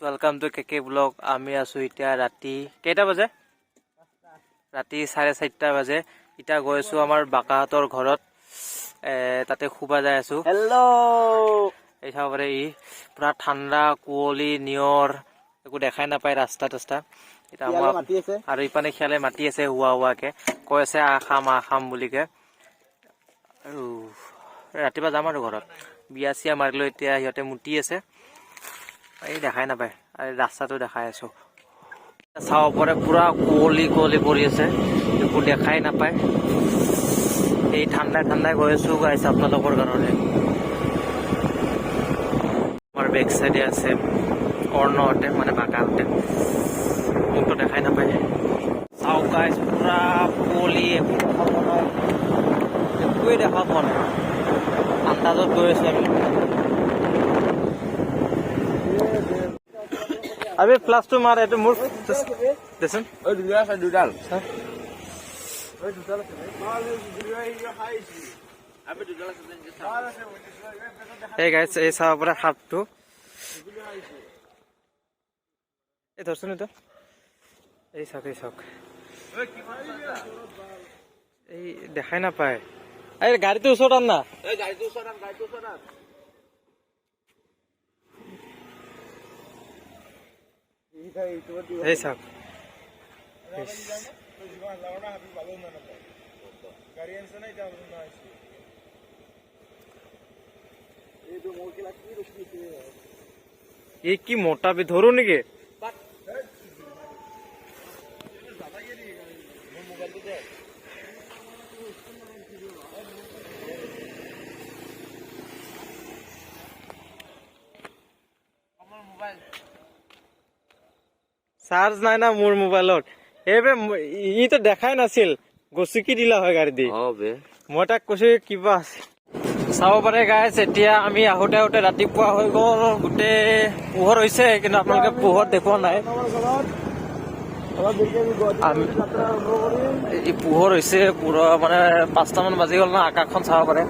Welcome to KK blog. আমি আছো এতিয়া ৰাতি কেইটা বাজে? ৰাতি 4:30 বাজে। এতিয়া গৈ আছো আমাৰ বাকাহঁতৰ ঘৰত, তাতে শুবা যাই আছো। হেল্ল' এই চাব পাৰে, ই পুৰা ঠাণ্ডা কুঁৱলী নিয়ৰ, একো দেখাই নাপায় ৰাস্তা টাস্তা। এতিয়া আমাৰ মাতি আছে আৰু ইপানে খেলে মাতি আছে হুৱা হুৱাকে, কৈ আছে আহ খাম বুলিকে। আৰু ৰাতিপুৱা যাম আৰু ঘৰত বিয়া চিয়া মাৰিলো। এতিয়া সিহঁতে মুতি আছে, এই দেখাই নাপায়, আৰু ৰাস্তাটো দেখাই আছো। চাব পাৰে পুৰা কুঁৱলী পৰি আছে, একো দেখাই নাপায়। এই ঠাণ্ডাই গৈ আছো গাইছ আপোনালোকৰ কাৰণে। আমাৰ বেক চাইডে আছে অৰ্ণহঁতে, মানে বাকাহঁতে, মোকতো দেখাই নাপায়। চাওক গাইছ, পুৰা কুঁৱলী, একো দেখা পোৱা নাই, একোৱে দেখা পোৱা নাই। আন্দাজত গৈ আছো আমি। আবে প্লাছটো মাৰ, এইটো মোৰ দেচোন। দুডাল এই গাইছ, এই চাব পৰা সাপটো, এই ধৰচোন এইটো, এই চাওক এই দেখাই নাপায়। এই গাড়ীটো ওচৰত আন না, এই চাওক। এই কি মোটা বি ধৰো নাকি? চাৰ্জ নাই না মোৰ মোবাইলত। এইবে ইটো দেখাই নাছিল, গছকি দিলা হয় গাড়ী দি। মই তাক কৈছো কিবা আছে। চাব পাৰে গাইছ, এতিয়া আমি আহোতে ৰাতিপুৱা হৈ গ'ল, গোটেই পোহৰ হৈছে, কিন্তু আপোনালোকে পোহৰ দেখুওৱা নাই। পোহৰ হৈছে পুৰা, মানে 5টামান বাজি গ'ল না। আকাশখন চাব পাৰে,